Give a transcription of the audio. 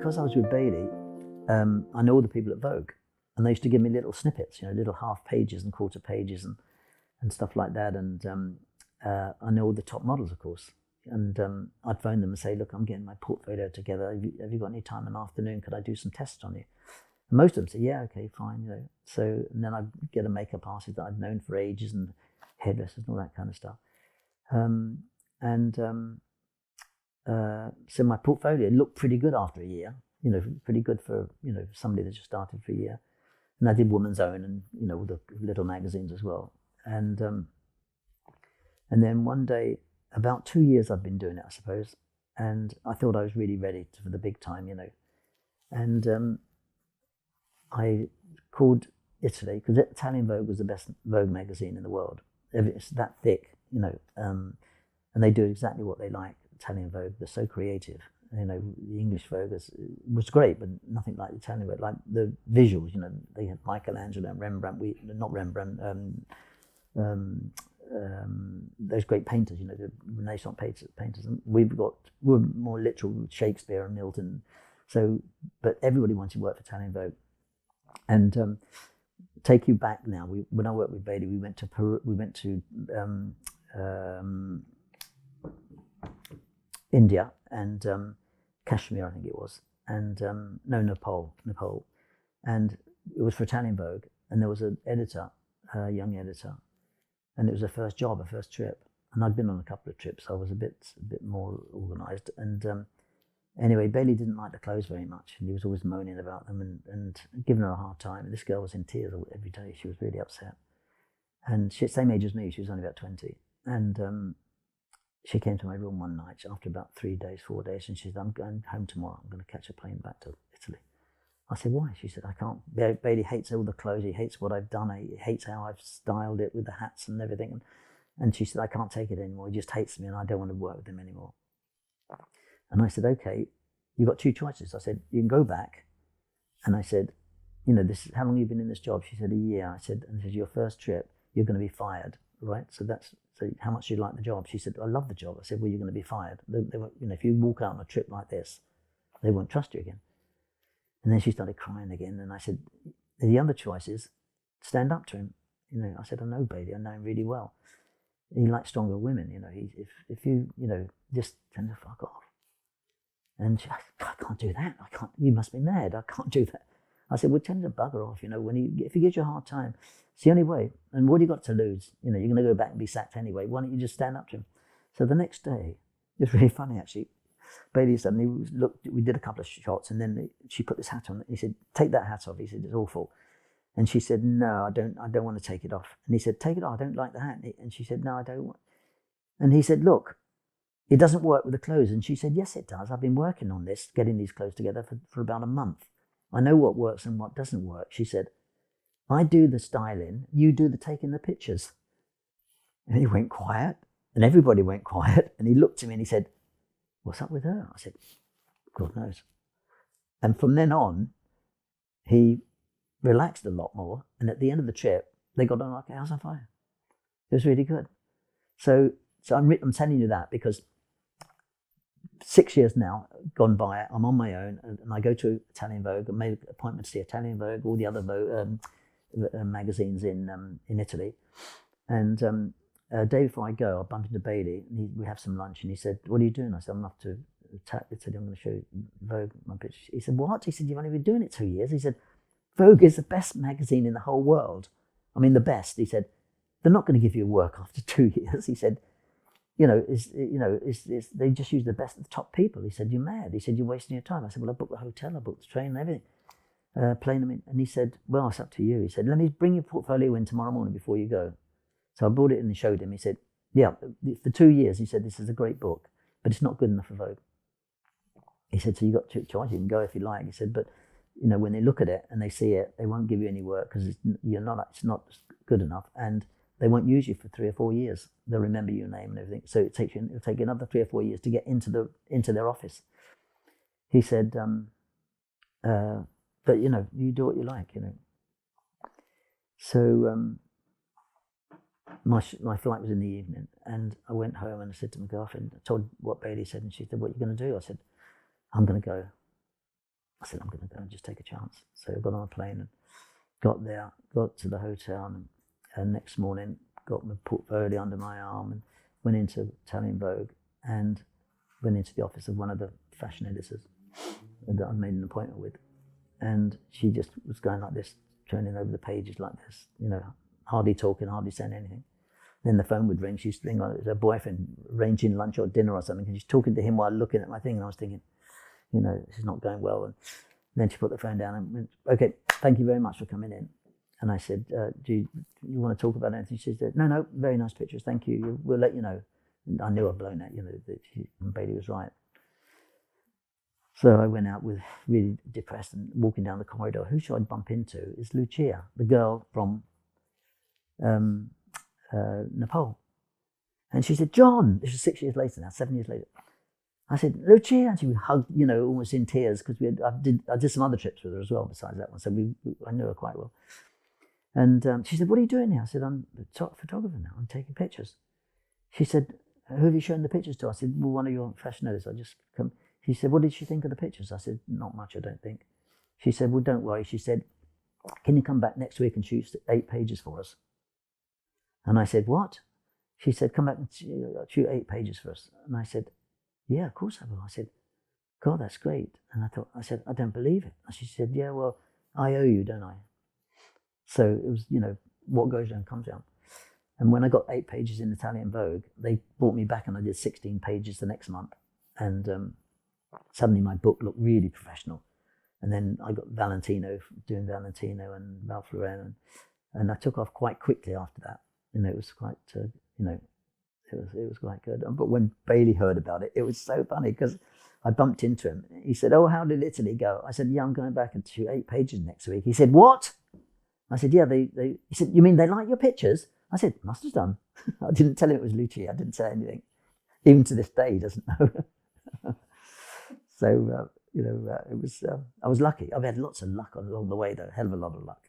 because I was with Bailey, I know all the people at Vogue, and they used to give me little snippets, little half pages and quarter pages and stuff like that. And I know all the top models, of course. And I'd phone them and say, look, I'm getting my portfolio together. Have you got any time in the afternoon? Could I do some tests on you? And most of them say, yeah, okay, fine. So, and then I'd get a makeup artist that I'd known for ages and hairdressers and all that kind of stuff. So my portfolio looked pretty good after a year, pretty good for, somebody that just started for a year. And I did Woman's Own and, all the little magazines as well. And then one day, about 2 years I'd been doing it, I suppose. And I thought I was really ready for the big time, And I called Italy, because Italian Vogue was the best Vogue magazine in the world. It's that thick, and they do exactly what they like. Italian Vogue, they're so creative. The English Vogue was great, but nothing like the Italian Vogue. Like the visuals, they had Michelangelo and Rembrandt. Not Rembrandt. Those great painters, the Renaissance painters. And we're more literal with Shakespeare and Milton. So, but everybody wanted to work for Italian Vogue. And take you back now. When I worked with Bailey, we went to Peru. We went to India and Kashmir, I think it was, and Nepal, and it was for Italian Vogue. And there was an editor, a young editor, and it was a first job, a first trip. And I'd been on a couple of trips, so I was a bit more organised. And anyway, Bailey didn't like the clothes very much, and he was always moaning about them and giving her a hard time. And this girl was in tears every day. She was really upset. And she's the same age as me. She was only about 20. And she came to my room one night after about 3 days, 4 days, and she said, I'm going home tomorrow. I'm going to catch a plane back to Italy. I said, why? She said, I can't. Bailey hates all the clothes. He hates what I've done. He hates how I've styled it with the hats and everything. And she said, I can't take it anymore. He just hates me and I don't want to work with him anymore. And I said, okay, you've got two choices. I said, you can go back. And I said, this is how long have you been in this job? She said, a year. I said, and this is your first trip. You're going to be fired, right? So how much do you like the job? She said, I love the job. I said, well, you're going to be fired. They won't, if you walk out on a trip like this, they won't trust you again. And then she started crying again. And I said, the other choice is stand up to him. I said, I know Bailey. I know him really well. He likes stronger women. If you, just tell him to fuck off. And she, I can't do that. I can't. You must be mad. I can't do that. I said, well, tell him to bugger off. If he gives you a hard time, it's the only way. And what do you got to lose? You're going to go back and be sacked anyway. Why don't you just stand up to him? So the next day, it was really funny actually. Bailey suddenly looked. We did a couple of shots, and then she put this hat on. He said, "Take that hat off." He said, "It's awful." And she said, "No, I don't want to take it off." And he said, "Take it off. I don't like the hat." And she said, "No, I don't want." And he said, "Look, it doesn't work with the clothes." And she said, "Yes, it does. I've been working on this, getting these clothes together for about a month. I know what works and what doesn't work." She said, "I do the styling, you do the taking the pictures." And he went quiet, and everybody went quiet. And he looked at me and he said, "What's up with her?" I said, "God knows." And from then on, he relaxed a lot more. And at the end of the trip, they got on like a house on fire. It was really good. So I'm telling you that because 6 years now gone by, I'm on my own, and I go to Italian Vogue. I made appointments to Italian Vogue, all the other Vogue, magazines in Italy. And a day before I go, I bump into Bailey, and we have some lunch, and he said, "What are you doing?" I said, "I'm off to Italy. I'm going to show Vogue my pictures." He said, "What?" He said, "You've only been doing it 2 years." He said, "Vogue is the best magazine in the whole world. I mean, the best." He said, "They're not going to give you work after 2 years." He said, they just use the best of the top people. He said, "You're mad." He said, "You're wasting your time." I said, "Well, I booked the hotel, I booked the train and everything, plane them in." And he said, "Well, it's up to you." He said, "Let me bring your portfolio in tomorrow morning before you go." So I brought it in and showed him. He said, "Yeah, for 2 years," he said, "this is a great book, but it's not good enough for Vogue." He said, "So you got two choices. You can go if you like." He said, "But when they look at it and they see it, they won't give you any work because it's not good enough, and they won't use you for 3 or 4 years. They'll remember your name and everything. So it'll take another 3 or 4 years to get into their office." He said, "But you do what you like, So my flight was in the evening, and I went home and I said to my girlfriend, I told what Bailey said, and she said, "What are you going to do?" I said, "I'm going to go." I said, I'm going to go and just take a chance. So I got on a plane and got there, got to the hotel, and next morning got my portfolio under my arm and went into Italian Vogue and went into the office of one of the fashion editors that I'd made an appointment with. And she just was going like this, turning over the pages like this, you know, hardly talking, hardly saying anything. Then the phone would ring. She used to think it was her boyfriend arranging lunch or dinner or something, and she's talking to him while looking at my thing. And I was thinking, you know, this is not going well. And then she put the phone down and went, okay, thank you very much for coming in. And I said, do you want to talk about anything? She said, no, very nice pictures, thank you. We'll let you know. And I knew I'd blown that, you know, that Bailey was right. So I went out with really depressed and walking down the corridor. Who should I bump into? It's Lucia, the girl from Nepal. And she said, John, this was 6 years later now, 7 years later. I said, Lucia, and she hugged, you know, almost in tears, because I did some other trips with her as well besides that one, so I knew her quite well. And she said, what are you doing here? I said, I'm a photographer now, I'm taking pictures. She said, who have you shown the pictures to? I said, well, one of your fashion editors, I just come. She said, what did she think of the pictures? I said, not much, I don't think. She said, well, don't worry. She said, can you come back next week and shoot 8 pages for us? And I said, what? She said, come back and shoot 8 pages for us. And I said, yeah, of course I will. I said, God, that's great. And I said, I don't believe it. And she said, yeah, well, I owe you, don't I? So it was, you know, what goes down comes down. And when I got 8 pages in Italian Vogue, they brought me back and I did 16 pages the next month. And suddenly my book looked really professional. And then I got Valentino, doing Valentino and Ralph Lauren. And I took off quite quickly after that. You know, it was quite, you know, it was quite good. But when Bailey heard about it, it was so funny because I bumped into him. He said, oh, how did Italy go? I said, yeah, I'm going back and shoot 8 pages next week. He said, what? I said, yeah, he said, you mean they like your pictures? I said, must have done. I didn't tell him it was Lucia. I didn't say anything. Even to this day, he doesn't know. So, you know, it was, I was lucky. I've had lots of luck along the way, though, hell of a lot of luck.